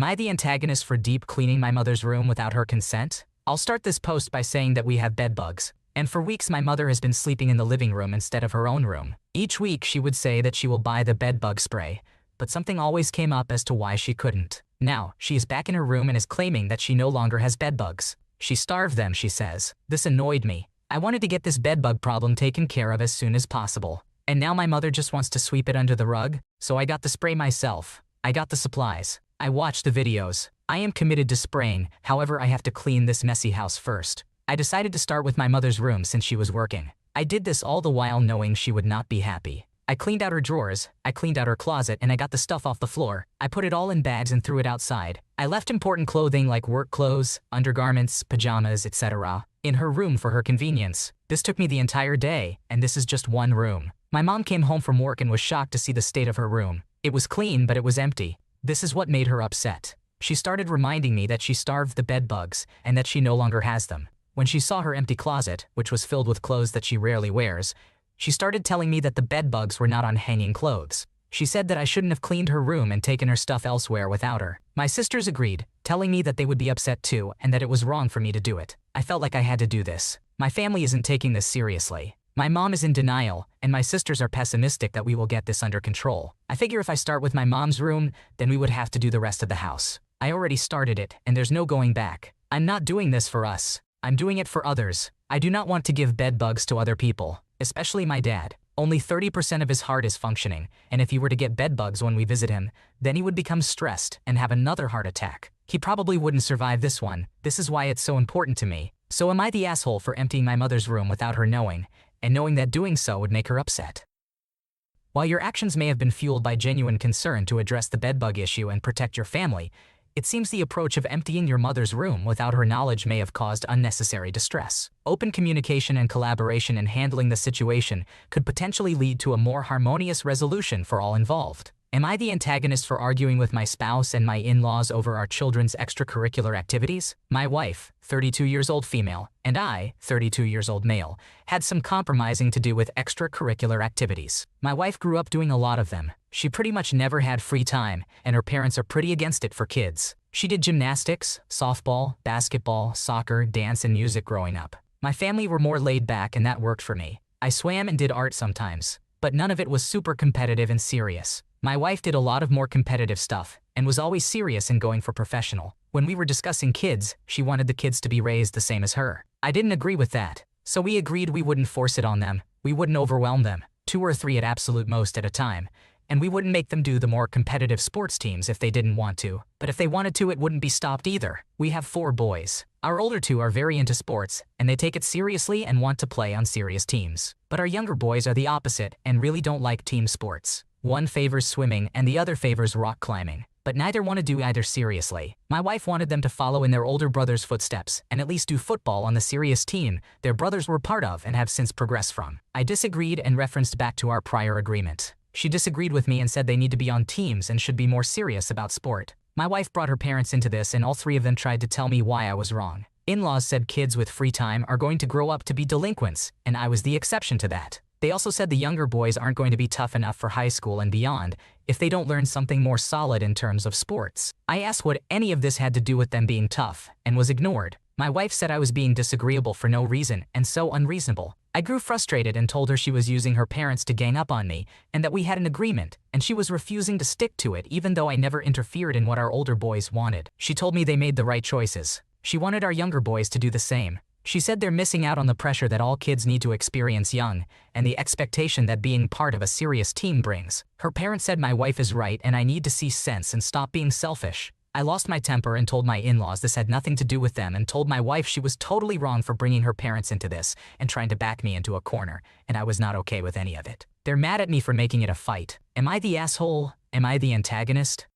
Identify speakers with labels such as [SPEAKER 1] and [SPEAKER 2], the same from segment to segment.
[SPEAKER 1] Am I the antagonist for deep cleaning my mother's room without her consent? I'll start this post by saying that we have bed bugs, and for weeks my mother has been sleeping in the living room instead of her own room. Each week she would say that she will buy the bed bug spray, but something always came up as to why she couldn't. Now, she is back in her room and is claiming that she no longer has bed bugs. She starved them, she says. This annoyed me. I wanted to get this bed bug problem taken care of as soon as possible. And now my mother just wants to sweep it under the rug, so I got the spray myself. I got the supplies. I watched the videos. I am committed to spraying, however I have to clean this messy house first. I decided to start with my mother's room since she was working. I did this all the while knowing she would not be happy. I cleaned out her drawers, I cleaned out her closet, and I got the stuff off the floor. I put it all in bags and threw it outside. I left important clothing like work clothes, undergarments, pajamas, etc. in her room for her convenience. This took me the entire day, and this is just one room. My mom came home from work and was shocked to see the state of her room. It was clean, but it was empty. This is what made her upset. She started reminding me that she starved the bed bugs and that she no longer has them. When she saw her empty closet, which was filled with clothes that she rarely wears, she started telling me that the bed bugs were not on hanging clothes. She said that I shouldn't have cleaned her room and taken her stuff elsewhere without her. My sisters agreed, telling me that they would be upset too and that it was wrong for me to do it. I felt like I had to do this. My family isn't taking this seriously. My mom is in denial, and my sisters are pessimistic that we will get this under control. I figure if I start with my mom's room, then we would have to do the rest of the house. I already started it, and there's no going back. I'm not doing this for us. I'm doing it for others. I do not want to give bed bugs to other people, especially my dad. Only 30% of his heart is functioning, and if he were to get bed bugs when we visit him, then he would become stressed and have another heart attack. He probably wouldn't survive this one. This is why it's so important to me. So am I the asshole for emptying my mother's room without her knowing, and knowing that doing so would make her upset? While your actions may have been fueled by genuine concern to address the bedbug issue and protect your family, it seems the approach of emptying your mother's room without her knowledge may have caused unnecessary distress. Open communication and collaboration in handling the situation could potentially lead to a more harmonious resolution for all involved. Am I the antagonist for arguing with my spouse and my in-laws over our children's extracurricular activities? My wife, 32 years old female, and I, 32 years old male, had some compromising to do with extracurricular activities. My wife grew up doing a lot of them. She pretty much never had free time, and her parents are pretty against it for kids. She did gymnastics, softball, basketball, soccer, dance, and music growing up. My family were more laid back, and that worked for me. I swam and did art sometimes, but none of it was super competitive and serious. My wife did a lot of more competitive stuff and was always serious in going for professional. When we were discussing kids, she wanted the kids to be raised the same as her. I didn't agree with that, so we agreed we wouldn't force it on them, we wouldn't overwhelm them, 2 or 3 at absolute most at a time, and we wouldn't make them do the more competitive sports teams if they didn't want to. But if they wanted to, it wouldn't be stopped either. We have 4 boys. Our older 2 are very into sports, and they take it seriously and want to play on serious teams. But our younger boys are the opposite and really don't like team sports. One favors swimming and the other favors rock climbing, but neither want to do either seriously. My wife wanted them to follow in their older brother's footsteps and at least do football on the serious team their brothers were part of and have since progressed from. I disagreed and referenced back to our prior agreement. She disagreed with me and said they need to be on teams and should be more serious about sport. My wife brought her parents into this, and all 3 of them tried to tell me why I was wrong. In-laws said kids with free time are going to grow up to be delinquents, and I was the exception to that. They also said the younger boys aren't going to be tough enough for high school and beyond if they don't learn something more solid in terms of sports. I asked what any of this had to do with them being tough, and was ignored. My wife said I was being disagreeable for no reason and so unreasonable. I grew frustrated and told her she was using her parents to gang up on me and that we had an agreement, and she was refusing to stick to it even though I never interfered in what our older boys wanted. She told me they made the right choices. She wanted our younger boys to do the same. She said they're missing out on the pressure that all kids need to experience young, and the expectation that being part of a serious team brings. Her parents said my wife is right and I need to see sense and stop being selfish. I lost my temper and told my in-laws this had nothing to do with them, and told my wife she was totally wrong for bringing her parents into this and trying to back me into a corner, and I was not okay with any of it. They're mad at me for making it a fight. Am I the asshole? Am I the antagonist?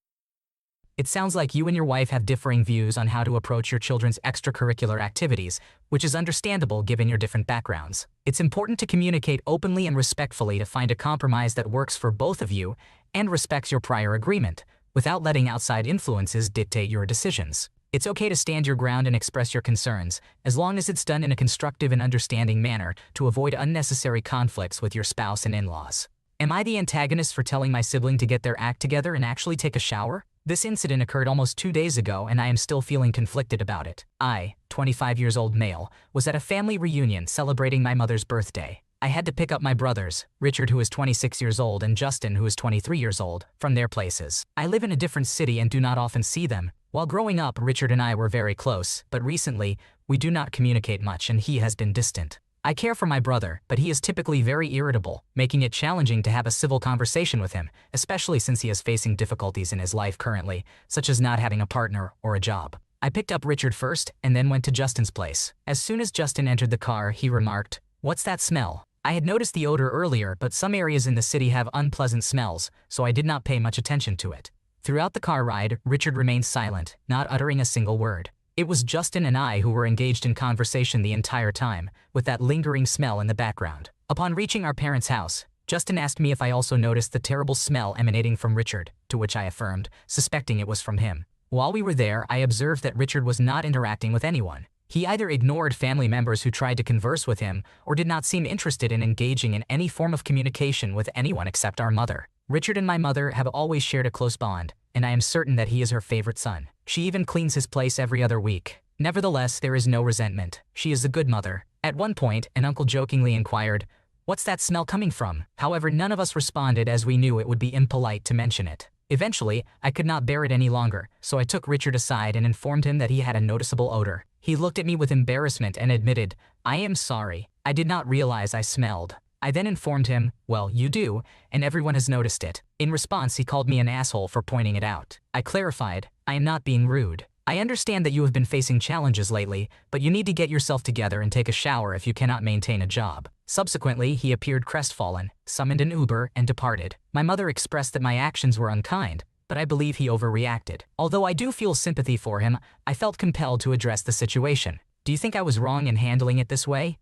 [SPEAKER 1] It sounds like you and your wife have differing views on how to approach your children's extracurricular activities, which is understandable given your different backgrounds. It's important to communicate openly and respectfully to find a compromise that works for both of you and respects your prior agreement, without letting outside influences dictate your decisions. It's okay to stand your ground and express your concerns, as long as it's done in a constructive and understanding manner to avoid unnecessary conflicts with your spouse and in-laws. Am I the antagonist for telling my sibling to get their act together and actually take a shower? This incident occurred almost 2 days ago and I am still feeling conflicted about it. I, 25 years old male, was at a family reunion celebrating my mother's birthday. I had to pick up my brothers, Richard who is 26 years old and Justin who is 23 years old, from their places. I live in a different city and do not often see them. While growing up, Richard and I were very close, but recently, we do not communicate much and he has been distant. I care for my brother, but he is typically very irritable, making it challenging to have a civil conversation with him, especially since he is facing difficulties in his life currently, such as not having a partner or a job. I picked up Richard first and then went to Justin's place. As soon as Justin entered the car, he remarked, "What's that smell?" I had noticed the odor earlier, but some areas in the city have unpleasant smells, so I did not pay much attention to it. Throughout the car ride, Richard remained silent, not uttering a single word. It was Justin and I who were engaged in conversation the entire time, with that lingering smell in the background. Upon reaching our parents' house, Justin asked me if I also noticed the terrible smell emanating from Richard, to which I affirmed, suspecting it was from him. While we were there, I observed that Richard was not interacting with anyone. He either ignored family members who tried to converse with him, or did not seem interested in engaging in any form of communication with anyone except our mother. Richard and my mother have always shared a close bond, and I am certain that he is her favorite son. She even cleans his place every other week. Nevertheless, there is no resentment. She is a good mother. At one point, an uncle jokingly inquired, "What's that smell coming from?" However, none of us responded as we knew it would be impolite to mention it. Eventually, I could not bear it any longer, so I took Richard aside and informed him that he had a noticeable odor. He looked at me with embarrassment and admitted, "I am sorry. I did not realize I smelled." I then informed him, "Well, you do, and everyone has noticed it." In response, he called me an asshole for pointing it out. I clarified, "I am not being rude. I understand that you have been facing challenges lately, but you need to get yourself together and take a shower if you cannot maintain a job." Subsequently, he appeared crestfallen, summoned an Uber, and departed. My mother expressed that my actions were unkind, but I believe he overreacted. Although I do feel sympathy for him, I felt compelled to address the situation. Do you think I was wrong in handling it this way?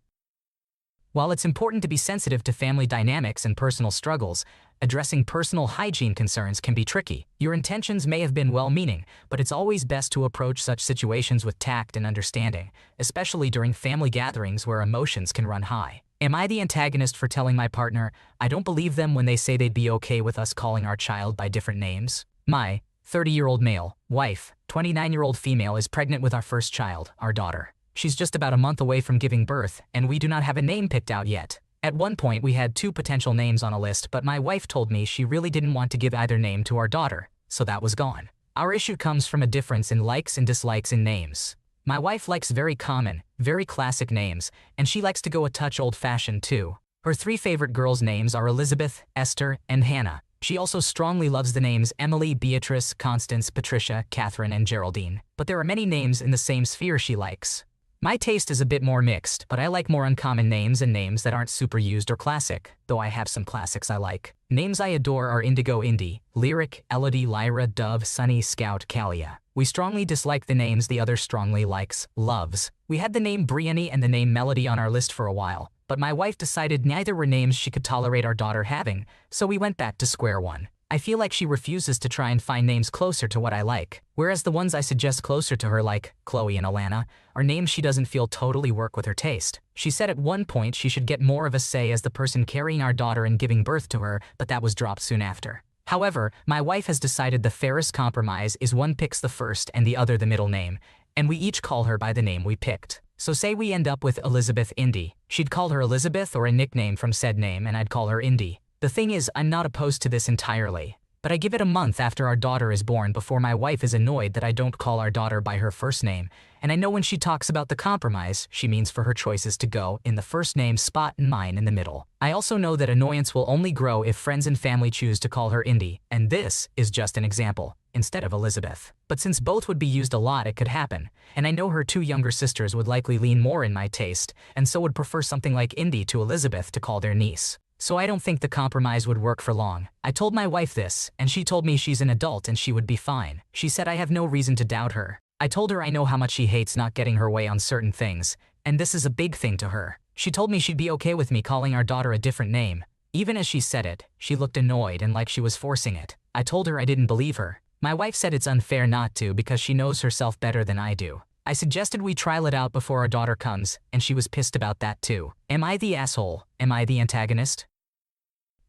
[SPEAKER 1] While it's important to be sensitive to family dynamics and personal struggles, addressing personal hygiene concerns can be tricky. Your intentions may have been well-meaning, but it's always best to approach such situations with tact and understanding, especially during family gatherings where emotions can run high. Am I the antagonist for telling my partner, "I don't believe them when they say they'd be okay with us calling our child by different names"? My 30-year-old male wife, 29-year-old female is pregnant with our first child, our daughter. She's just about a month away from giving birth, and we do not have a name picked out yet. At one point, we had 2 potential names on a list, but my wife told me she really didn't want to give either name to our daughter, so that was gone. Our issue comes from a difference in likes and dislikes in names. My wife likes very common, very classic names, and she likes to go a touch old-fashioned too. Her 3 favorite girls' names are Elizabeth, Esther, and Hannah. She also strongly loves the names Emily, Beatrice, Constance, Patricia, Catherine, and Geraldine. But there are many names in the same sphere she likes. My taste is a bit more mixed, but I like more uncommon names and names that aren't super used or classic, though I have some classics I like. Names I adore are Indigo, Indy, Lyric, Elodie, Lyra, Dove, Sunny, Scout, Kalia. We strongly dislike the names the other strongly likes, loves. We had the name Brianny and the name Melody on our list for a while, but my wife decided neither were names she could tolerate our daughter having, so we went back to square one. I feel like she refuses to try and find names closer to what I like, whereas the ones I suggest closer to her, like Chloe and Alana, are names she doesn't feel totally work with her taste. She said at one point she should get more of a say as the person carrying our daughter and giving birth to her, but that was dropped soon after. However, my wife has decided the fairest compromise is one picks the first and the other the middle name, and we each call her by the name we picked. So say we end up with Elizabeth Indy. She'd call her Elizabeth or a nickname from said name, and I'd call her Indy. The thing is, I'm not opposed to this entirely, but I give it a month after our daughter is born before my wife is annoyed that I don't call our daughter by her first name, and I know when she talks about the compromise, she means for her choices to go in the first name spot and mine in the middle. I also know that annoyance will only grow if friends and family choose to call her Indy, and this is just an example, instead of Elizabeth. But since both would be used a lot, it could happen, and I know her 2 younger sisters would likely lean more in my taste, and so would prefer something like Indy to Elizabeth to call their niece. So I don't think the compromise would work for long. I told my wife this, and she told me she's an adult and she would be fine. She said I have no reason to doubt her. I told her I know how much she hates not getting her way on certain things, and this is a big thing to her. She told me she'd be okay with me calling our daughter a different name. Even as she said it, she looked annoyed and like she was forcing it. I told her I didn't believe her. My wife said it's unfair not to because she knows herself better than I do. I suggested we trial it out before our daughter comes, and she was pissed about that too. Am I the asshole? Am I the antagonist?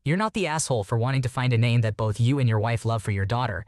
[SPEAKER 1] You're not the asshole for wanting to find a name that both you and your wife love for your daughter,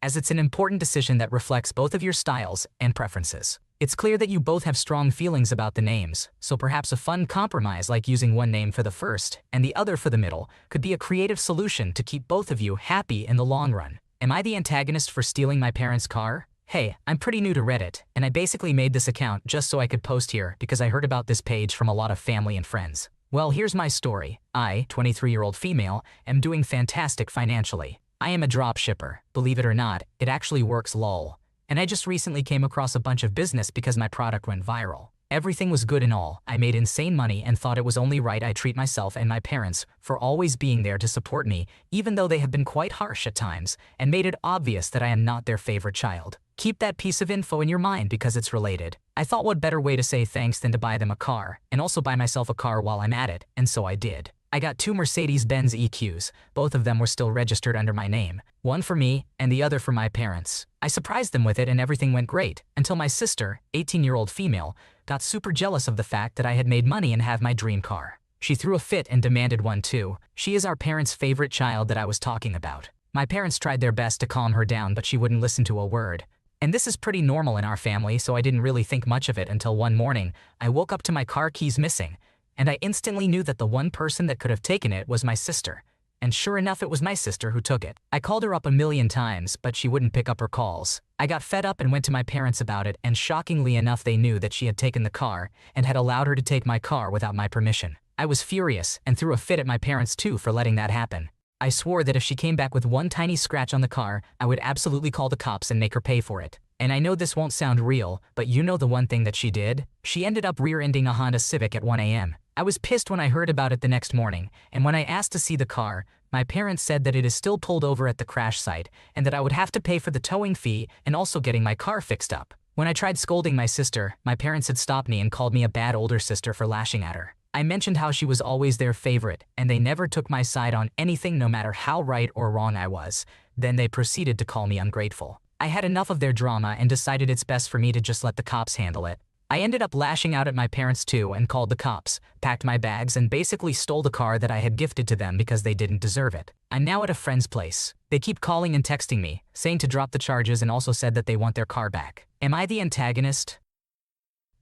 [SPEAKER 1] as it's an important decision that reflects both of your styles and preferences. It's clear that you both have strong feelings about the names, so perhaps a fun compromise like using one name for the first and the other for the middle could be a creative solution to keep both of you happy in the long run. Am I the antagonist for stealing my parents' car? Hey, I'm pretty new to Reddit, and I basically made this account just so I could post here because I heard about this page from a lot of family and friends. Well, here's my story. I, 23-year-old female, am doing fantastic financially. I am a drop shipper. Believe it or not, it actually works lol. And I just recently came across a bunch of business because my product went viral. Everything was good and all. I made insane money and thought it was only right I treat myself and my parents for always being there to support me, even though they have been quite harsh at times and made it obvious that I am not their favorite child. Keep that piece of info in your mind because it's related. I thought what better way to say thanks than to buy them a car, and also buy myself a car while I'm at it, and so I did. I got 2 Mercedes-Benz EQs. Both of them were still registered under my name. One for me and the other for my parents. I surprised them with it and everything went great, until my sister, 18-year-old female, got super jealous of the fact that I had made money and have my dream car. She threw a fit and demanded one too. She is our parents' favorite child that I was talking about. My parents tried their best to calm her down, but she wouldn't listen to a word. And this is pretty normal in our family, so I didn't really think much of it until one morning I woke up to my car keys missing. And I instantly knew that the one person that could have taken it was my sister. And sure enough, it was my sister who took it. I called her up a million times, but she wouldn't pick up her calls. I got fed up and went to my parents about it, and shockingly enough, they knew that she had taken the car and had allowed her to take my car without my permission. I was furious and threw a fit at my parents too for letting that happen. I swore that if she came back with one tiny scratch on the car, I would absolutely call the cops and make her pay for it. And I know this won't sound real, but you know the one thing that she did? She ended up rear-ending a Honda Civic at 1 a.m. I was pissed when I heard about it the next morning, and when I asked to see the car, my parents said that it is still pulled over at the crash site and that I would have to pay for the towing fee and also getting my car fixed up. When I tried scolding my sister, my parents had stopped me and called me a bad older sister for lashing at her. I mentioned how she was always their favorite, and they never took my side on anything no matter how right or wrong I was. Then they proceeded to call me ungrateful. I had enough of their drama and decided it's best for me to just let the cops handle it. I ended up lashing out at my parents too and called the cops, packed my bags, and basically stole the car that I had gifted to them because they didn't deserve it. I'm now at a friend's place. They keep calling and texting me, saying to drop the charges, and also said that they want their car back. Am I the antagonist?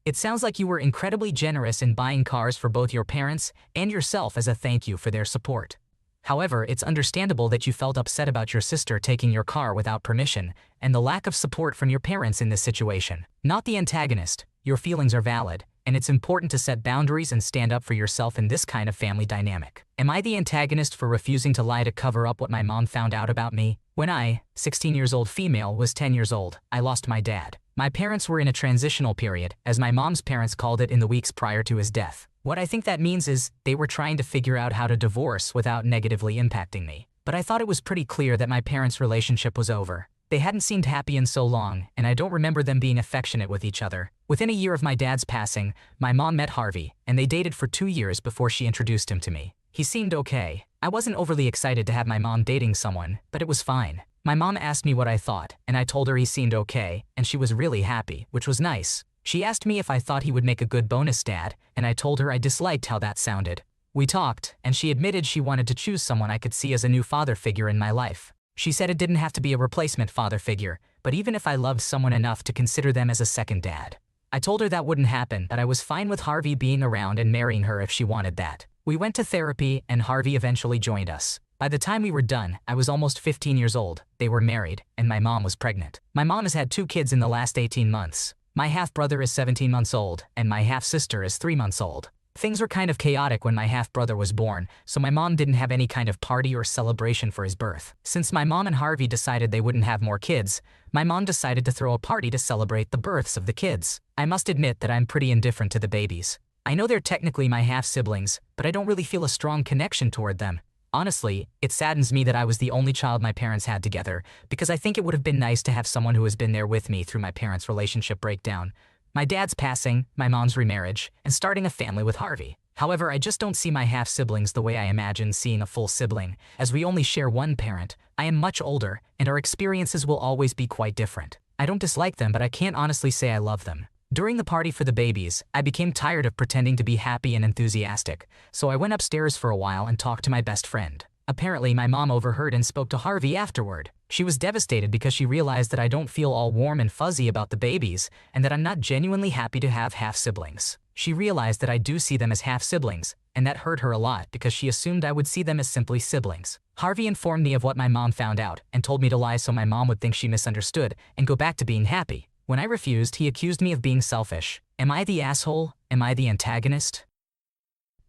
[SPEAKER 1] It sounds like you were incredibly generous in buying cars for both your parents and yourself as a thank you for their support. However, it's understandable that you felt upset about your sister taking your car without permission and the lack of support from your parents in this situation. Not the antagonist. Your feelings are valid, and it's important to set boundaries and stand up for yourself in this kind of family dynamic. Am I the antagonist for refusing to lie to cover up what my mom found out about me? When I, 16 years old female, was 10 years old, I lost my dad. My parents were in a transitional period, as my mom's parents called it, in the weeks prior to his death. What I think that means is they were trying to figure out how to divorce without negatively impacting me. But I thought it was pretty clear that my parents' relationship was over. They hadn't seemed happy in so long, and I don't remember them being affectionate with each other. Within a year of my dad's passing, my mom met Harvey, and they dated for 2 years before she introduced him to me. He seemed okay. I wasn't overly excited to have my mom dating someone, but it was fine. My mom asked me what I thought, and I told her he seemed okay, and she was really happy, which was nice. She asked me if I thought he would make a good bonus dad, and I told her I disliked how that sounded. We talked, and she admitted she wanted to choose someone I could see as a new father figure in my life. She said it didn't have to be a replacement father figure, but even if I loved someone enough to consider them as a second dad. I told her that wouldn't happen, that I was fine with Harvey being around and marrying her if she wanted that. We went to therapy, and Harvey eventually joined us. By the time we were done, I was almost 15 years old, they were married, and my mom was pregnant. My mom has had 2 kids in the last 18 months. My half-brother is 17 months old, and my half-sister is 3 months old. Things were kind of chaotic when my half-brother was born, so my mom didn't have any kind of party or celebration for his birth. Since my mom and Harvey decided they wouldn't have more kids, my mom decided to throw a party to celebrate the births of the kids. I must admit that I'm pretty indifferent to the babies. I know they're technically my half-siblings, but I don't really feel a strong connection toward them. Honestly, it saddens me that I was the only child my parents had together, because I think it would have been nice to have someone who has been there with me through my parents' relationship breakdown, my dad's passing, my mom's remarriage, and starting a family with Harvey. However, I just don't see my half-siblings the way I imagine seeing a full sibling, as we only share one parent. I am much older, and our experiences will always be quite different. I don't dislike them, but I can't honestly say I love them. During the party for the babies, I became tired of pretending to be happy and enthusiastic, so I went upstairs for a while and talked to my best friend. Apparently, my mom overheard and spoke to Harvey afterward. She was devastated because she realized that I don't feel all warm and fuzzy about the babies and that I'm not genuinely happy to have half-siblings. She realized that I do see them as half-siblings, and that hurt her a lot because she assumed I would see them as simply siblings. Harvey informed me of what my mom found out and told me to lie so my mom would think she misunderstood and go back to being happy. When I refused, he accused me of being selfish. Am I the asshole? Am I the antagonist?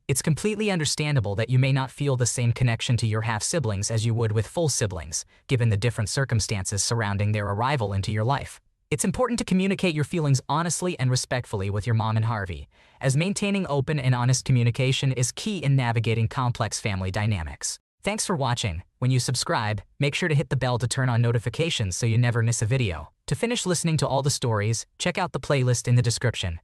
[SPEAKER 1] It's completely understandable that you may not feel the same connection to your half-siblings as you would with full siblings, given the different circumstances surrounding their arrival into your life. It's important to communicate your feelings honestly and respectfully with your mom and Harvey, as maintaining open and honest communication is key in navigating complex family dynamics. Thanks for watching. When you subscribe, make sure to hit the bell to turn on notifications so you never miss a video. To finish listening to all the stories, check out the playlist in the description.